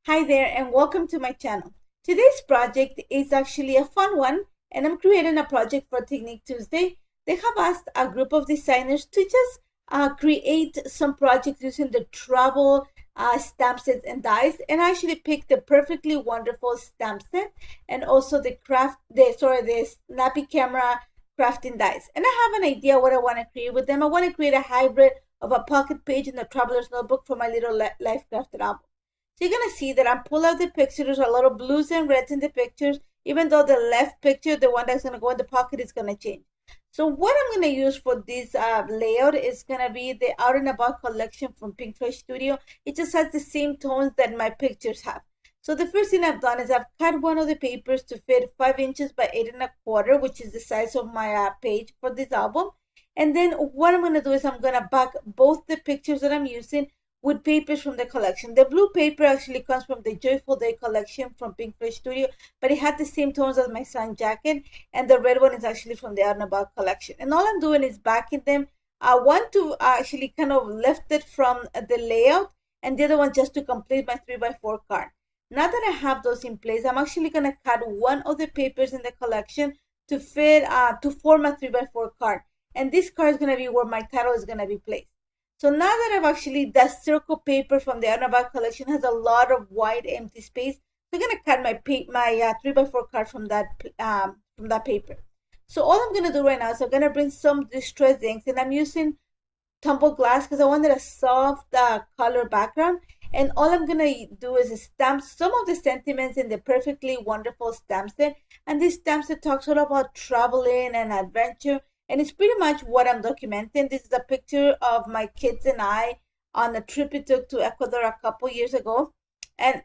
Hi there and welcome to my channel. Today's project is actually a fun one and I'm creating a project for Technique Tuesday. They have asked a group of designers to just create some projects using the travel stamp sets and dies, and I actually picked the perfectly wonderful stamp set and also the Snappy Camera crafting dies. And I have an idea what I want to create with them. I want to create a hybrid of a pocket page and a traveler's notebook for my little life crafted album. So you're going to see that I'm pulling out the pictures. There's a lot of blues and reds in the pictures, even though the left picture, the one that's going to go in the pocket, is going to change. So what I'm going to use for this layout is going to be the Out and About collection from Pinkfish Studio. It just has the same tones that my pictures have. So the first thing I've done is I've cut one of the papers to fit 5 inches by 8 1/4, which is the size of my page for this album. And then what I'm going to do is I'm going to back both the pictures that I'm using with papers from the collection. The blue paper actually comes from the Joyful Day collection from Pinkfish Studio, but it had the same tones as my sun jacket, and the red one is actually from the Out and About collection. And all I'm doing is backing them. I want to actually kind of lift it from the layout, and the other one just to complete my 3x4 card. Now that I have those in place, I'm actually going to cut one of the papers in the collection to fit to form a 3x4 card. And this card is going to be where my title is going to be placed. So now that I've actually, that circle paper from the Out and About collection has a lot of wide empty space. So I'm going to cut my 3x4 card from that paper. So all I'm going to do right now is I'm going to bring some distress inks, and I'm using tumbled glass because I wanted a soft color background. And all I'm going to do is stamp some of the sentiments in the perfectly wonderful stamp set. And this stamp set talks all about traveling and adventure. And it's pretty much what I'm documenting. This is a picture of my kids and I on a trip we took to Ecuador a couple years ago. And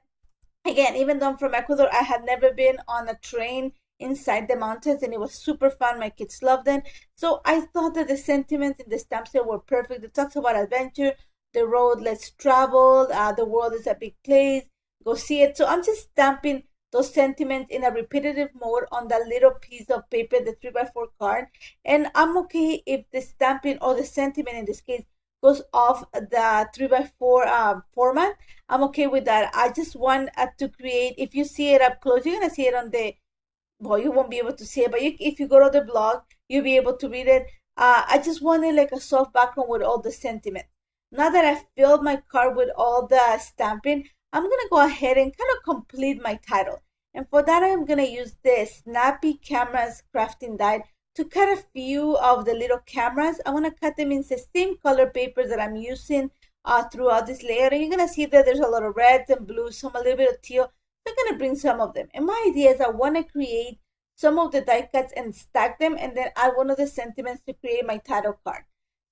again, even though I'm from Ecuador, I had never been on a train inside the mountains, and it was super fun. My kids loved it. So I thought that the sentiments in the stamp set were perfect. It talks about adventure, the road, let's travel, the world is a big place, go see it. So I'm just stamping those sentiments in a repetitive mode on that little piece of paper, the 3x4 card. And I'm okay if the stamping or the sentiment in this case goes off the 3x4 format. I'm okay with that. I just want to create, if you see it up close, you're going to see it on the, well, you won't be able to see it, but if you go to the blog, you'll be able to read it. I just wanted like a soft background with all the sentiment. Now that I've filled my card with all the stamping, I'm going to go ahead and kind of complete my title. And for that, I'm going to use the Snappy Cameras crafting die to cut a few of the little cameras. I want to cut them in the same color paper that I'm using throughout this layer. And you're going to see that there's a lot of reds and blues, some a little bit of teal. So I'm going to bring some of them. And my idea is I want to create some of the die cuts and stack them, and then add one of the sentiments to create my title card.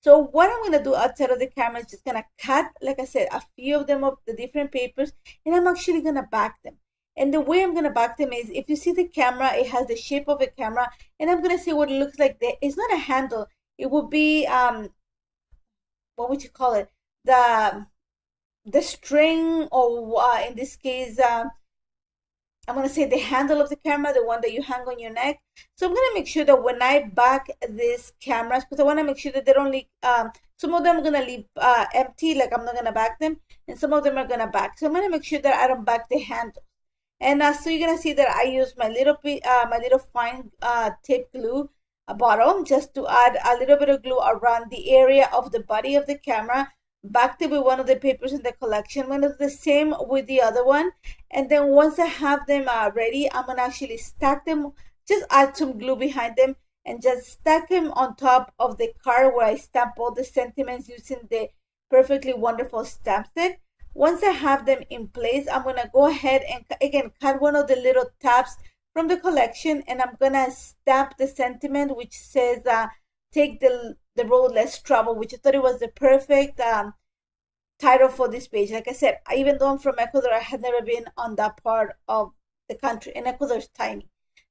So what I'm going to do outside of the camera is just going to cut, like I said, a few of them of the different papers, and I'm actually going to back them. And the way I'm going to back them is, if you see the camera, it has the shape of a camera, and I'm going to say what it looks like there. It's not a handle. It would be, what would you call it? The string, or in this case, I'm going to say the handle of the camera, the one that you hang on your neck. So I'm going to make sure that when I back these cameras, because I want to make sure that they don't leave, some of them are going to leave empty, like I'm not going to back them, and some of them are going to back. So I'm going to make sure that I don't back the handle. And so you're going to see that I use my little fine tip glue bottom just to add a little bit of glue around the area of the body of the camera. Backed it with one of the papers in the collection. I'm going to do the same with the other one. And then once I have them ready, I'm going to actually stack them, just add some glue behind them, and just stack them on top of the card where I stamp all the sentiments using the perfectly wonderful stamp set. Once I have them in place, I'm going to go ahead and again cut one of the little tabs from the collection, and I'm going to stamp the sentiment which says take the road less travel, which I thought it was the perfect title for this page. Like I said, even though I'm from Ecuador, I had never been on that part of the country, and Ecuador is tiny.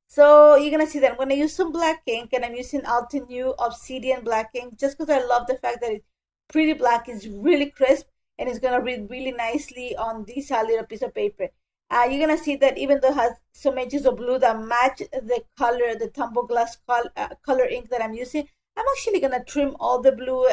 So you're going to see that I'm going to use some black ink, and I'm using Altenew Obsidian black ink just because I love the fact that it's pretty black, it's really crisp, and it's going to read really nicely on this little piece of paper. You're going to see that even though it has some edges of blue that match the color, the tumble glass color ink that I'm using, I'm actually going to trim all the blue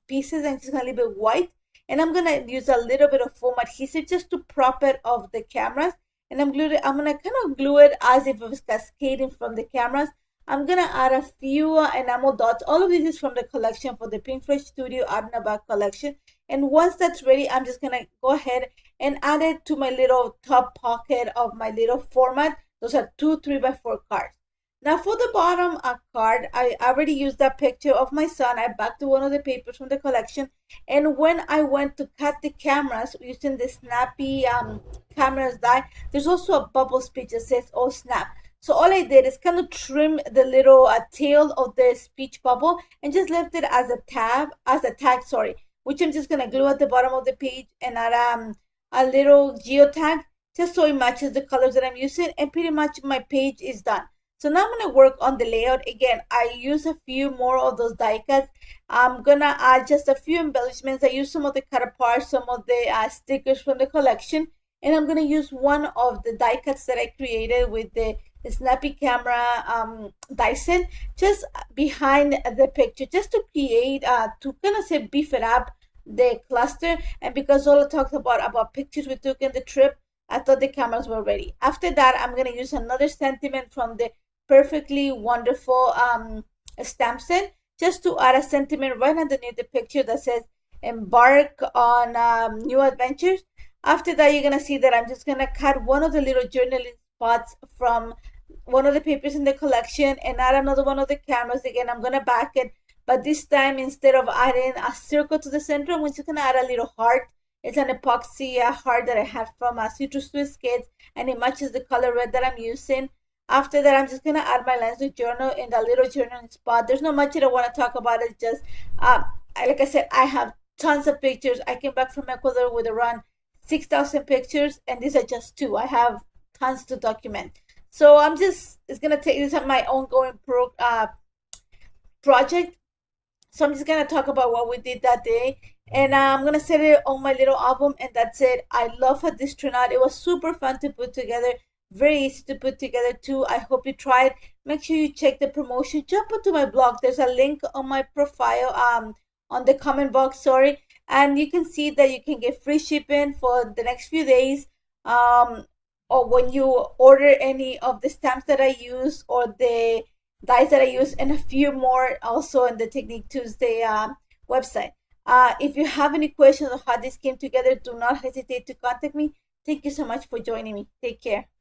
pieces and just going to leave it white. and I'm gonna use a little bit of foam adhesive just to prop it off the cameras. And I'm gonna kind of glue it as if it was cascading from the cameras. I'm gonna add a few enamel dots. All of this is from the collection for the Pink Floyd Studio Art in a Bag collection. And once that's ready, I'm just gonna go ahead and add it to my little top pocket of my little format. Those are 2 3x4 cards. Now for the bottom card, I already used that picture of my son. I backed to one of the papers from the collection. And when I went to cut the cameras using the Snappy Cameras die, there's also a bubble speech that says, "Oh snap." So all I did is kind of trim the little tail of the speech bubble and just left it as a tag, sorry, which I'm just gonna glue at the bottom of the page and add a little geotag just so it matches the colors that I'm using, and pretty much my page is done. So now I'm gonna work on the layout. Again, I use a few more of those die cuts. I'm gonna add just a few embellishments. I use some of the cut apart, some of the stickers from the collection, and I'm gonna use one of the die cuts that I created with the Snappy Camera Dyson just behind the picture, just to create, to kind of say beef it up the cluster. And because Zola talked about pictures we took in the trip, I thought the cameras were ready. After that, I'm gonna use another sentiment from the Perfectly Wonderful stamp set just to add a sentiment right underneath the picture that says embark on new adventures. After that, you're gonna see that I'm just gonna cut one of the little journaling spots from one of the papers in the collection and add another one of the cameras. Again, I'm gonna back it, but this time instead of adding a circle to the center, I'm just gonna add a little heart. It's an epoxy heart that I have from Citrus Twist Kids, and it matches the color red that I'm using. After that, I'm just gonna add my Lensley journal in that little journaling spot. There's not much that I want to talk about. It's just, like I said, I have tons of pictures. I came back from Ecuador with around 6,000 pictures, and these are just 2. I have tons to document. So it's gonna take, this is my ongoing project. So I'm just gonna talk about what we did that day, and I'm gonna set it on my little album, and that's it. I love how this turned out. It was super fun to put together, very easy to put together too. I hope you try it. Make sure you check the promotion. Jump onto my blog. There's a link on my profile, on the comment box, sorry, and you can see that you can get free shipping for the next few days. Or when you order any of the stamps that I use or the dies that I use, and a few more also in the Technique Tuesday website. If you have any questions on how this came together, do not hesitate to contact me. Thank you so much for joining me. Take care.